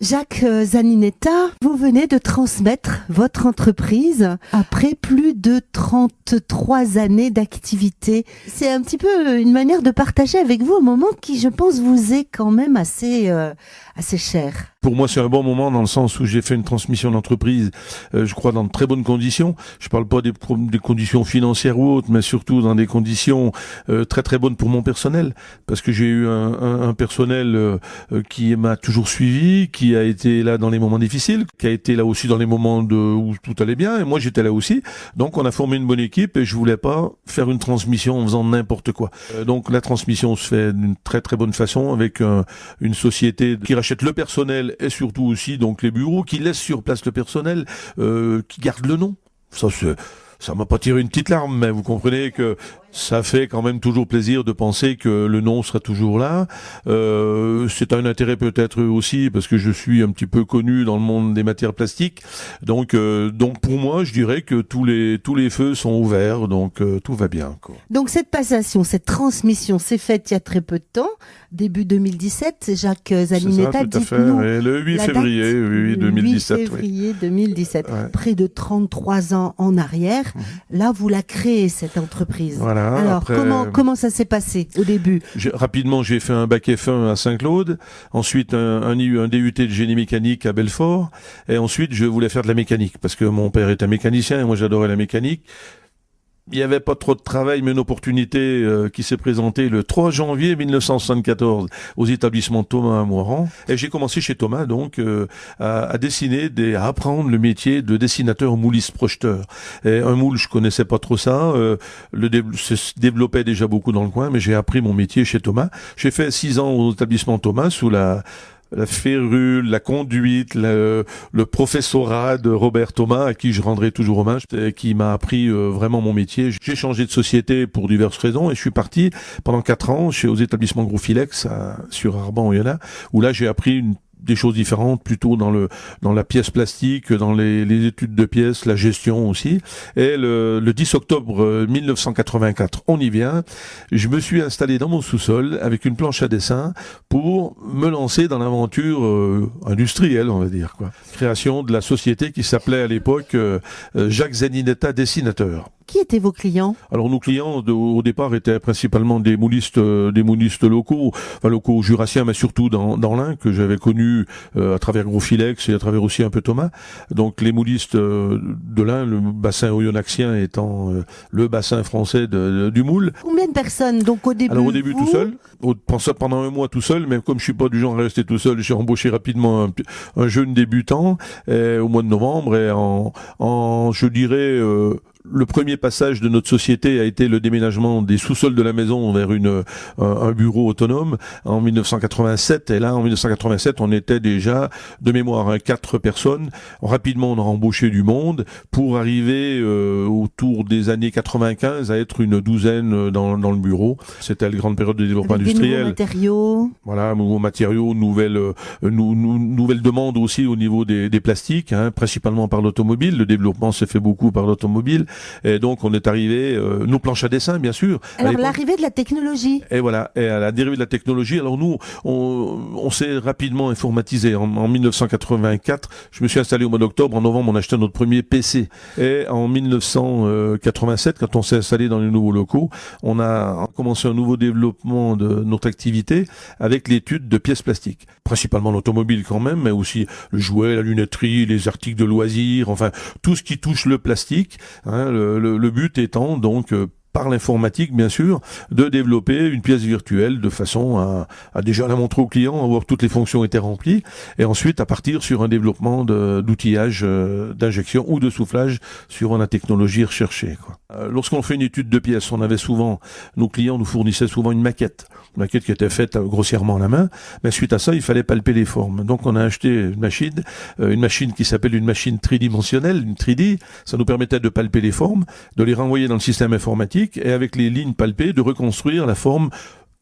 Jacques Zaninetta, vous venez de transmettre votre entreprise après plus de 33 années d'activité. C'est un petit peu une manière de partager avec vous un moment qui, je pense, vous est quand même assez cher. Pour moi, c'est un bon moment dans le sens où j'ai fait une transmission d'entreprise, je crois, dans de très bonnes conditions. Je parle pas des conditions financières ou autres, mais surtout dans des conditions très très bonnes pour mon personnel, parce que j'ai eu un personnel qui m'a toujours suivi, qui a été là dans les moments difficiles, qui a été là aussi dans les moments où tout allait bien, et moi j'étais là aussi. Donc on a formé une bonne équipe et je voulais pas faire une transmission en faisant n'importe quoi. Donc la transmission se fait d'une très très bonne façon avec une société qui rachète le personnel et surtout aussi donc les bureaux, qui laissent sur place le personnel, qui garde le nom. Ça m'a pas tiré une petite larme, mais vous comprenez que ça fait quand même toujours plaisir de penser que le nom sera toujours là. C'est un intérêt peut-être aussi parce que je suis un petit peu connu dans le monde des matières plastiques. Donc pour moi, je dirais que tous les feux sont ouverts, donc tout va bien, quoi. Donc cette passation, cette transmission s'est faite il y a très peu de temps, début 2017. Jacques Zaninetta, dites-nous le 8 février, oui, 2017. 8 février 2017, ouais. Près de 33 ans en arrière. Là, vous la créez, cette entreprise. Voilà. Alors, après, comment ça s'est passé au début? Rapidement, j'ai fait un bac F1 à Saint-Claude, ensuite un DUT de génie mécanique à Belfort, et ensuite je voulais faire de la mécanique, parce que mon père était mécanicien et moi j'adorais la mécanique. Il n'y avait pas trop de travail, mais une opportunité qui s'est présentée le 3 janvier 1974 aux établissements Thomas à Moirans. Et j'ai commencé chez Thomas donc à dessiner, à apprendre le métier de dessinateur mouliste-projeteur. Et un moule, je connaissais pas trop ça. Se développait déjà beaucoup dans le coin, mais j'ai appris mon métier chez Thomas. J'ai fait 6 ans aux établissements Thomas sous la férule, la conduite, le professorat de Robert Thomas, à qui je rendrai toujours hommage, qui m'a appris vraiment mon métier. J'ai changé de société pour diverses raisons et je suis parti pendant 4 ans aux établissements Groufilex sur Arban-Oyonnax, où là j'ai appris des choses différentes, plutôt dans la pièce plastique, dans les études de pièces, la gestion aussi. Et le 10 octobre 1984, on y vient, je me suis installé dans mon sous-sol avec une planche à dessin pour me lancer dans l'aventure industrielle, on va dire, quoi. Création de la société qui s'appelait à l'époque Jacques Zaninetta Dessinateur. Qui étaient vos clients? Alors nos clients au départ étaient principalement des moulistes locaux jurassiens, mais surtout dans l'Ain, que j'avais connu à travers Groufilex et à travers aussi un peu Thomas. Donc les moulistes de l'Ain, le bassin oyonnaxien étant le bassin français du moule. Combien de personnes donc au début? Alors au début tout seul, pendant un mois tout seul, mais comme je suis pas du genre à rester tout seul, j'ai embauché rapidement un jeune débutant au mois de novembre et je dirais le premier passage de notre société a été le déménagement des sous-sols de la maison vers un bureau autonome en 1987. Et là, en 1987, on était déjà, de mémoire, 4 personnes. Rapidement, on a embauché du monde pour arriver autour des années 95 à être une douzaine dans le bureau. C'était la grande période de développement industriel. Des nouveaux matériaux. Voilà, nouveaux matériaux, nouvelles demandes aussi au niveau des plastiques, principalement par l'automobile. Le développement s'est fait beaucoup par l'automobile. Et donc on est arrivé, nos planches à dessin bien sûr. Alors l'arrivée de la technologie. Et voilà, et à la dérivée de la technologie. Alors nous, on s'est rapidement informatisé. En 1984, je me suis installé au mois d'octobre. En novembre, on a acheté notre premier PC. Et en 1987, quand on s'est installé dans les nouveaux locaux, on a commencé un nouveau développement de notre activité avec l'étude de pièces plastiques. Principalement l'automobile quand même, mais aussi le jouet, la lunetterie, les articles de loisirs, enfin tout ce qui touche le plastique. Le but étant donc par l'informatique bien sûr, de développer une pièce virtuelle de façon à déjà la montrer au client, à voir que toutes les fonctions étaient remplies, et ensuite à partir sur un développement d'outillage d'injection ou de soufflage sur la technologie recherchée, quoi. Lorsqu'on fait une étude de pièce, nos clients nous fournissaient souvent une maquette qui était faite grossièrement à la main, mais suite à ça, il fallait palper les formes. Donc on a acheté une machine qui s'appelle une machine tridimensionnelle, une 3D, ça nous permettait de palper les formes, de les renvoyer dans le système informatique, et avec les lignes palpées, de reconstruire la forme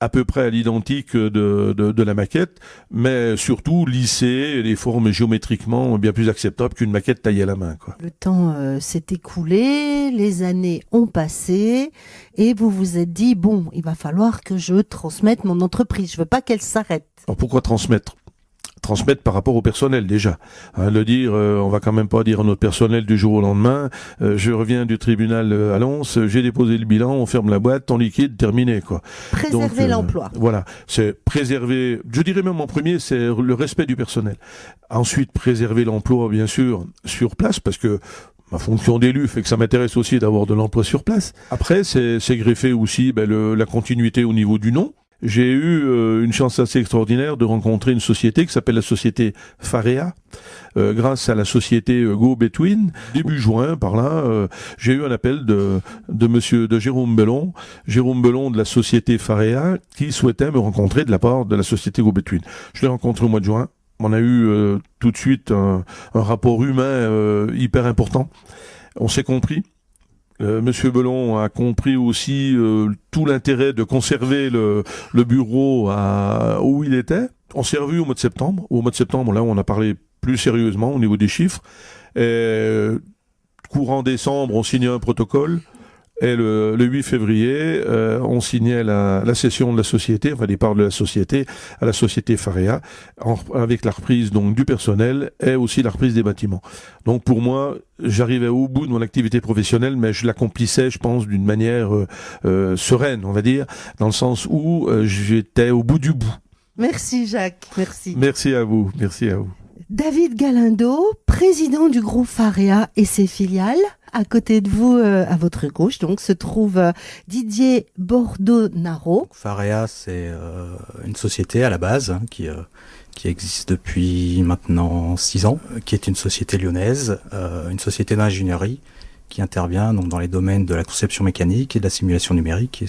à peu près à l'identique de la maquette, mais surtout lisser les formes géométriquement bien plus acceptables qu'une maquette taillée à la main, quoi. Le temps s'est écoulé, les années ont passé, et vous vous êtes dit, bon, il va falloir que je transmette mon entreprise, je veux pas qu'elle s'arrête. Alors pourquoi transmettre ? transmettre par rapport au personnel déjà. Le dire, on va quand même pas dire à notre personnel du jour au lendemain, je reviens du tribunal à Lens, j'ai déposé le bilan, on ferme la boîte, on liquide, terminé quoi. Préserver l'emploi. Voilà, c'est préserver, je dirais même en premier, c'est le respect du personnel. Ensuite, préserver l'emploi bien sûr sur place parce que ma fonction d'élu fait que ça m'intéresse aussi d'avoir de l'emploi sur place. Après, c'est greffé aussi la continuité au niveau du nom. J'ai eu une chance assez extraordinaire de rencontrer une société qui s'appelle la société Farea. Grâce à la société Go Between, début juin, par là, j'ai eu un appel de Jérôme Bellon de la société Farea, qui souhaitait me rencontrer de la part de la société Go Between. Je l'ai rencontré au mois de juin. On a eu tout de suite un rapport humain hyper important. On s'est compris. Monsieur Bellon a compris aussi tout l'intérêt de conserver le bureau où il était. On s'est revu au mois de septembre. Au mois de septembre, là, on a parlé plus sérieusement au niveau des chiffres. Courant décembre, on signait un protocole. Et le 8 février, on signait la cession de la société, enfin des parts de la société, à la société Farea, avec la reprise donc du personnel et aussi la reprise des bâtiments. Donc pour moi, j'arrivais au bout de mon activité professionnelle, mais je l'accomplissais, je pense, d'une manière sereine, on va dire, dans le sens où j'étais au bout du bout. Merci Jacques, merci. Merci à vous, merci à vous. David Galindo, président du groupe Farea et ses filiales. À côté de vous, à votre gauche, donc, se trouve Didier Bordonaro. Farea, c'est une société à la base qui existe depuis maintenant 6 ans, qui est une société lyonnaise, une société d'ingénierie qui intervient donc dans les domaines de la conception mécanique et de la simulation numérique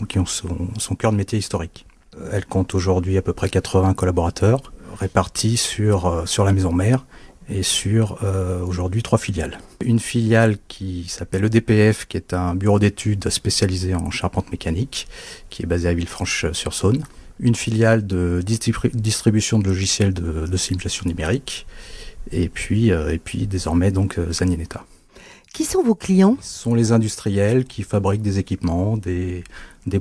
qui ont son cœur de métier historique. Elle compte aujourd'hui à peu près 80 collaborateurs répartis sur la maison mère et sur aujourd'hui 3 filiales. Une filiale qui s'appelle EDPF, qui est un bureau d'études spécialisé en charpente mécanique, qui est basé à Villefranche-sur-Saône. Une filiale de distribution de logiciels de simulation numérique. Et puis désormais donc Zanineta. Qui sont vos clients ? Ce sont les industriels qui fabriquent des équipements, des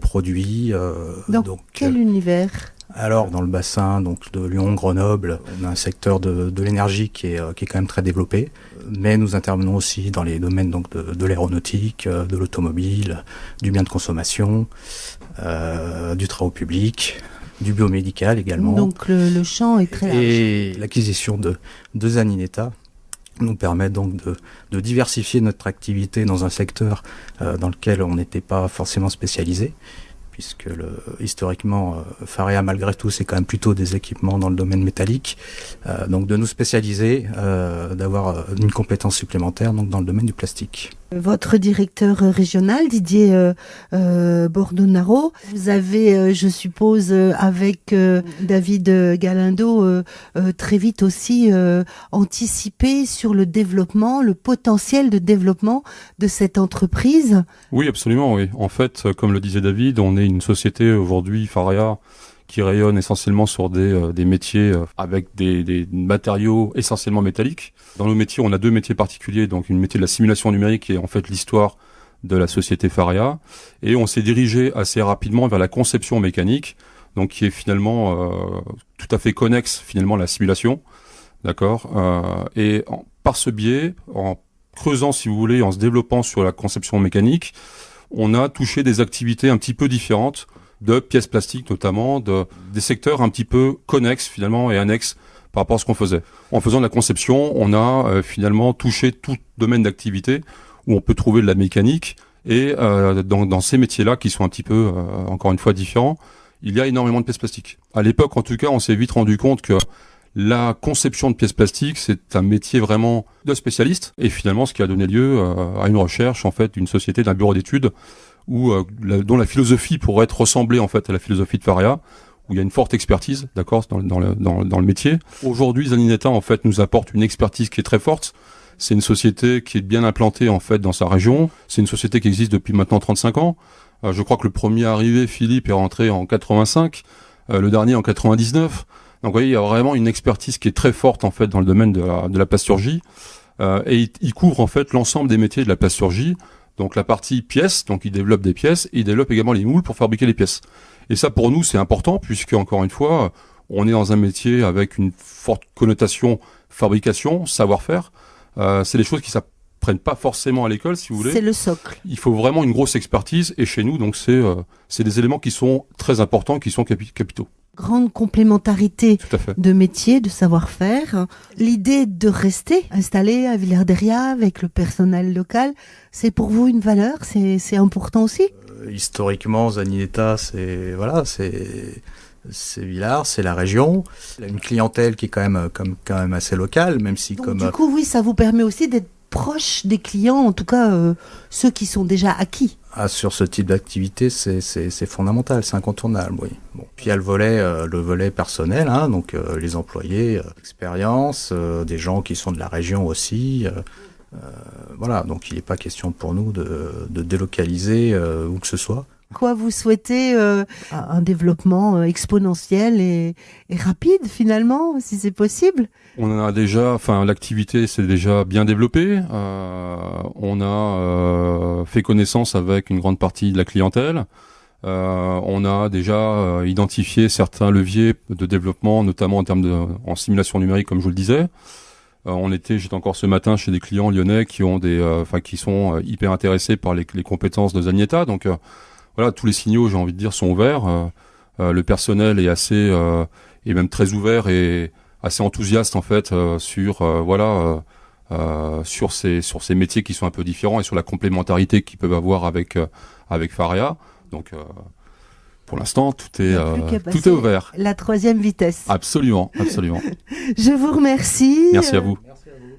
produits. Dans quel univers ? Alors, dans le bassin donc de Lyon, Grenoble, on a un secteur de l'énergie qui est quand même très développé. Mais nous intervenons aussi dans les domaines donc de l'aéronautique, de l'automobile, du bien de consommation, du travaux public, du biomédical également. Donc le champ est très large. Et l'acquisition de Zanineta nous permet donc de diversifier notre activité dans un secteur dans lequel on n'était pas forcément spécialisé, puisque historiquement, Farea, malgré tout, c'est quand même plutôt des équipements dans le domaine métallique. Donc de nous spécialiser, d'avoir une compétence supplémentaire donc dans le domaine du plastique. Votre directeur régional, Didier Bordonaro, vous avez, je suppose, avec David Galindo, très vite aussi anticipé sur le développement, le potentiel de développement de cette entreprise. Oui, absolument, oui. En fait, comme le disait David, on est une société aujourd'hui, Farea, qui rayonne essentiellement sur des métiers avec des matériaux essentiellement métalliques. Dans nos métiers, on a 2 métiers particuliers, donc une métier de la simulation numérique qui est en fait l'histoire de la société Farea, et on s'est dirigé assez rapidement vers la conception mécanique, donc qui est finalement tout à fait connexe finalement à la simulation, d'accord. Par ce biais, en creusant si vous voulez, en se développant sur la conception mécanique, on a touché des activités un petit peu différentes, de pièces plastiques notamment, des secteurs un petit peu connexes finalement et annexes par rapport à ce qu'on faisait. En faisant de la conception, on a finalement touché tout domaine d'activité où on peut trouver de la mécanique, et dans ces métiers-là qui sont un petit peu, encore une fois, différents, il y a énormément de pièces plastiques. À l'époque, en tout cas, on s'est vite rendu compte que la conception de pièces plastiques, c'est un métier vraiment de spécialiste, et finalement ce qui a donné lieu à une recherche en fait d'une société, d'un bureau d'études dont la philosophie pourrait être ressemblée en fait à la philosophie de Farea, où il y a une forte expertise, d'accord, dans le métier. Aujourd'hui, Zanineta en fait nous apporte une expertise qui est très forte. C'est une société qui est bien implantée en fait dans sa région. C'est une société qui existe depuis maintenant 35 ans. Je crois que le premier arrivé, Philippe, est rentré en 85, le dernier en 99. Donc vous voyez, il y a vraiment une expertise qui est très forte en fait dans le domaine de la plasturgie, et il couvre en fait l'ensemble des métiers de la plasturgie. Donc la partie pièces, donc il développe des pièces, et il développe également les moules pour fabriquer les pièces. Et ça pour nous c'est important, puisque encore une fois, on est dans un métier avec une forte connotation fabrication, savoir-faire. C'est des choses qui s'apprennent pas forcément à l'école, si vous voulez. C'est le socle. Il faut vraiment une grosse expertise, et chez nous, donc c'est des éléments qui sont très importants, qui sont capitaux. Grande complémentarité Tout à fait. de métier, de savoir-faire. L'idée de rester installé à Villers-Derriat avec le personnel local, c'est pour vous une valeur, c'est important aussi? Historiquement, Zaninetta, c'est Villars, c'est la région. Il a une clientèle qui est quand même assez locale, même si Donc, du coup, oui, ça vous permet aussi d'être proche des clients, en tout cas ceux qui sont déjà acquis. sur ce type d'activité, c'est fondamental, c'est incontournable, oui. Bon. Puis il y a le volet personnel, hein, donc les employés, expérience, des gens qui sont de la région aussi. Voilà, donc il n'est pas question pour nous de délocaliser où que ce soit. Quoi, vous souhaitez un développement exponentiel et rapide finalement, si c'est possible? On a déjà, l'activité s'est déjà bien développée. On a fait connaissance avec une grande partie de la clientèle. On a déjà identifié certains leviers de développement, notamment en simulation numérique, comme je vous le disais. J'étais encore ce matin chez des clients lyonnais qui ont qui sont hyper intéressés par les compétences de Zaninetta. Donc voilà, tous les signaux, j'ai envie de dire, sont ouverts. Le personnel est est même très ouvert et assez enthousiaste en fait sur ces métiers qui sont un peu différents et sur la complémentarité qu'ils peuvent avoir avec Faria. Donc pour l'instant, tout est ouvert. La troisième vitesse. Absolument, absolument. Je vous remercie. Merci à vous. Merci à vous.